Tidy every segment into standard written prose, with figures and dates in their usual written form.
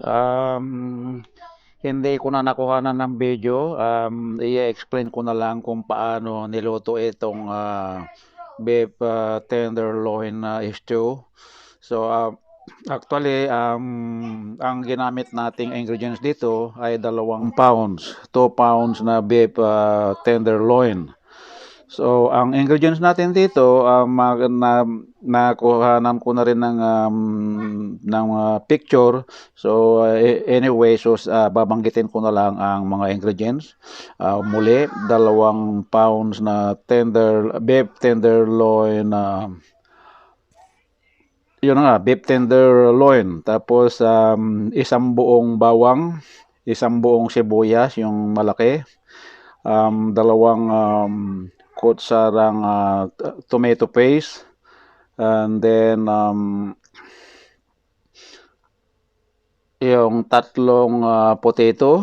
Um, Hindi ko na nakuhanan ng video. I-explain ko na lang kung paano niluto itong beef tenderloin na stew. So, actually, ang ginamit nating ingredients dito ay 2 pounds, 2 pounds na beef tenderloin. So, ang ingredients natin dito, nakuhanan ko na rin ng picture. So, anyway, so babanggitin ko na lang ang mga ingredients. Muli, 2 pounds na beef tenderloin, yun na nga, beef tenderloin. Tapos, isang buong bawang, isang buong sibuyas, yung malaki, dalawang kutsarang tomato paste, and then yung tatlong potato,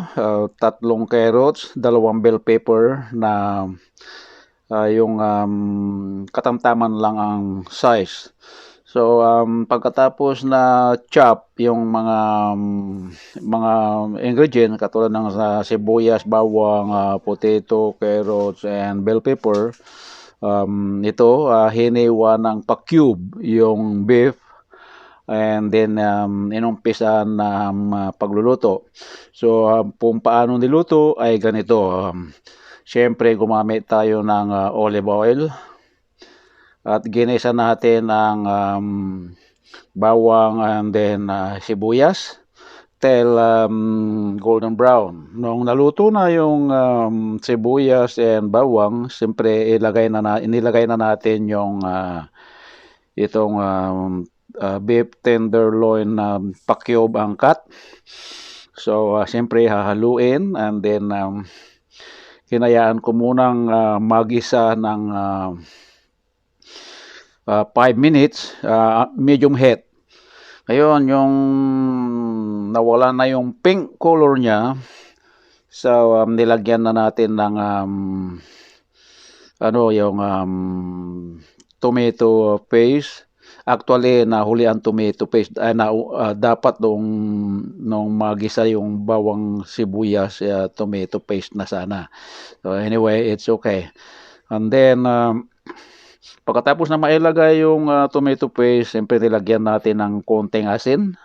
tatlong carrots, dalawang bell pepper na yung katamtaman lang ang size. So, pagkatapos na chop yung mga ingredient katulad ng sibuyas, bawang, potato, carrots, and bell pepper, ito hiniwa ng pa-cube yung beef, and then inumpisan na pagluluto. So, kung paano niluto ay ganito. Siyempre, gumamit tayo ng olive oil at ginisa natin ang bawang and then sibuyas till golden brown. Nung naluto na yung sibuyas and bawang, siyempre inilagay na natin yung itong beef tenderloin na pa-cube ang cut. So, siyempre hahaluin, and then hinayaan ko munang magisa ng 5 minutes, medium heat. Ngayon, yung nawala na yung pink color niya, so nilagyan na natin ng yung tomato paste. Actually, nahuli ang tomato paste. Dapat nung magisa yung bawang sibuyas, tomato paste na sana. So anyway, it's okay. And then, pagkatapos na mailagay yung tomato paste, siyempre nilagyan natin ng konting asin.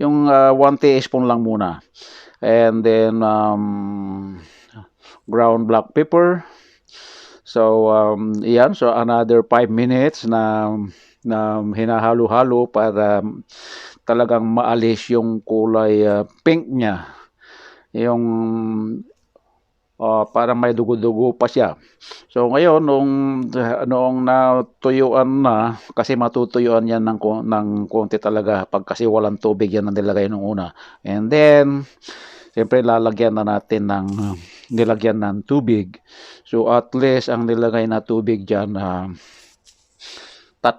Yung 1 teaspoon lang muna. And then, ground black pepper. So, iyan. So, another 5 minutes na hinahalo-halo para talagang maalis yung kulay pink niya. Yung parang may dugo-dugo pa siya. So ngayon noong natuyuan na, kasi matutuyuan yan ng konti talaga pag kasi walang tubig yan ang nilagay nung una. And then siyempre nilagyan ng tubig. So at least ang nilagay na tubig diyan 3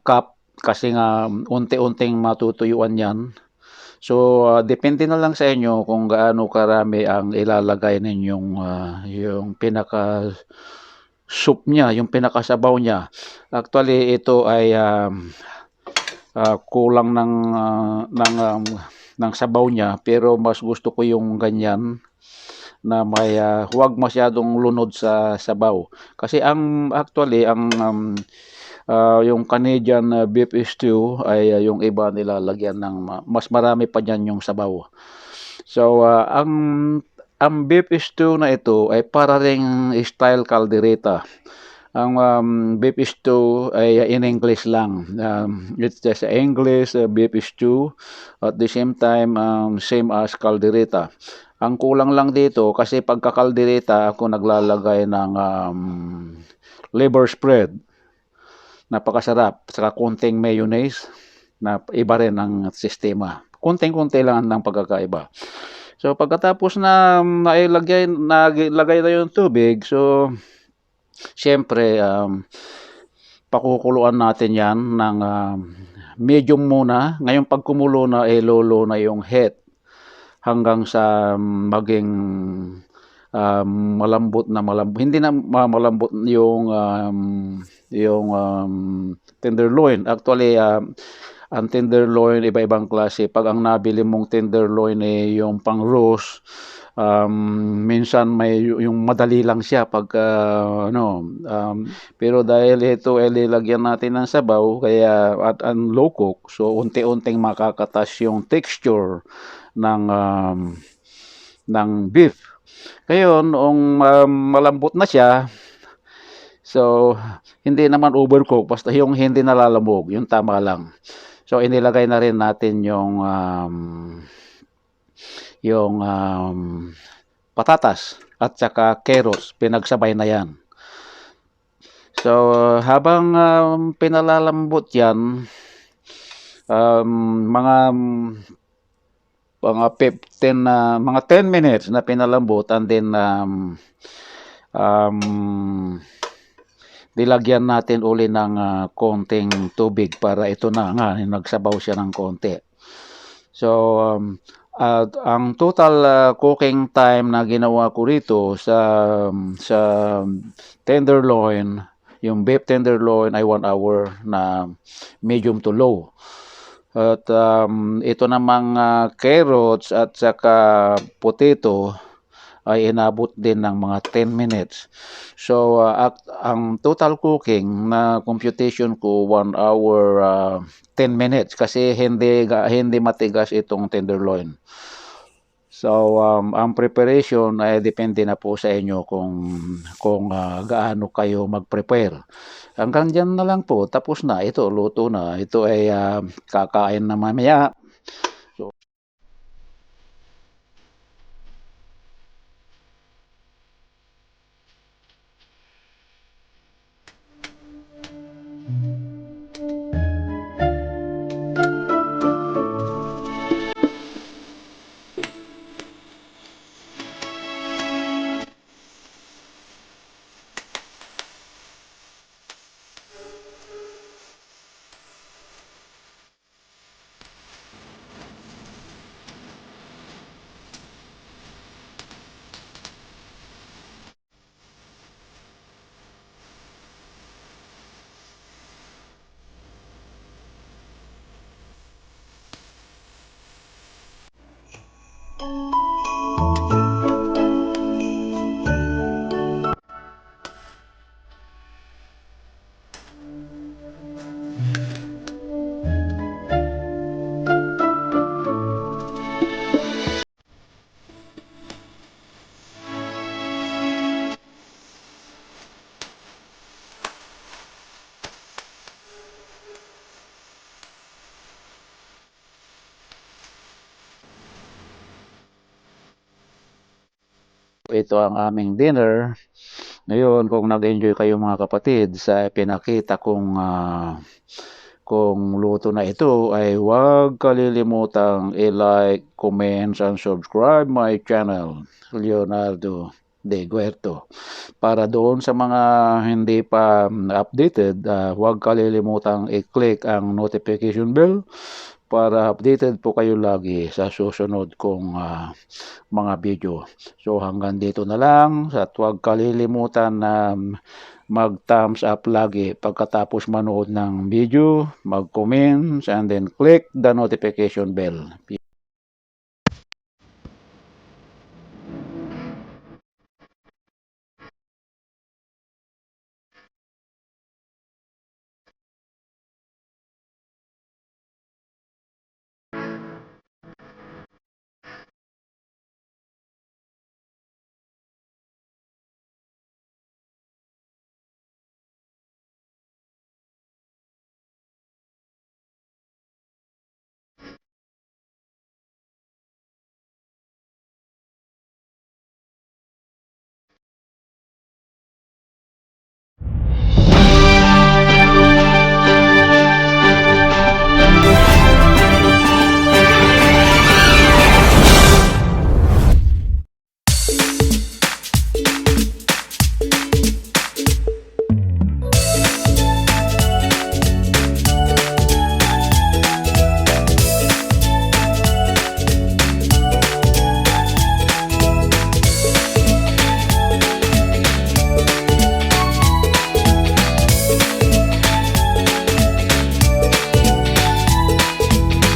cup, kasi nga unti-unting matutuyuan yan. So, depende na lang sa inyo kung gaano karami ang ilalagay ninyong yung pinaka soup niya, yung pinakasabaw niya. Actually, ito ay kulang ng sabaw niya, pero mas gusto ko yung ganyan na may huwag masyadong lunod sa sabaw. Kasi actually ang yung Canadian beef stew ay yung iba nilalagyan ng mas marami pa diyan yung sabaw. So, ang beef stew na ito ay para ring style caldereta. Ang beef stew ay in English lang. It's just English beef stew, at the same time same as caldereta. Ang kulang lang dito kasi pagka caldereta ako naglalagay ng liver spread. Napakasarap. Saka konting mayonnaise, na iba rin ang sistema. Konting-konti lang ang pagkakaiba. So pagkatapos na nalagay na yung tubig, so siyempre pakukuluan natin yan ng medium muna. Ngayon pag kumulo na, lolo na yung heat hanggang sa maging malambot na malambot. Hindi na malambot yung tenderloin. Actually, Ang tenderloin, iba-ibang klase. Pag ang nabili mong tenderloin yung pang roast, minsan may yung madali lang siya pag pero dahil ito ay lilagyan natin ng sabaw kaya at ang low cook, so unti-unting makakatas yung texture ng beef. Ngayon, noong malambot na siya, so hindi naman overcook, basta yung hindi nalalamog, yung tama lang. So inilagay na rin natin yung patatas at saka carrots, pinagsabay na yan. So habang pinalalambot yan, mga 10 minutes na pinalambot, and then nilagyan natin uli ng konting tubig para ito na nga, nagsabaw siya ng konti. So, ang total cooking time na ginawa ko rito sa tenderloin, yung beef tenderloin ay 1 hour na medium to low. At ito namang carrots at saka potato ay inabot din ng mga 10 minutes. So, ang total cooking na computation ko, 1 hour 10 minutes kasi hindi matigas itong tenderloin. So, ang preparation ay depende na po sa inyo kung gaano kayo mag-prepare. Hanggang dyan na lang po, tapos na, ito, luto na. Ito ay kakain na mamaya. Ito ang aming dinner. Ngayon, kung nag-enjoy kayo mga kapatid sa pinakita kung luto na ito, ay huwag kalilimutang i-like, comment, and subscribe my channel, Leonardo De Guerto. Para doon sa mga hindi pa updated, huwag kalilimutang i-click ang notification bell para updated po kayo lagi sa susunod kong mga video. So hanggang dito na lang, at huwag kalilimutan na mag-thumbs up lagi pagkatapos manood ng video, mag-comments, and then click the notification bell.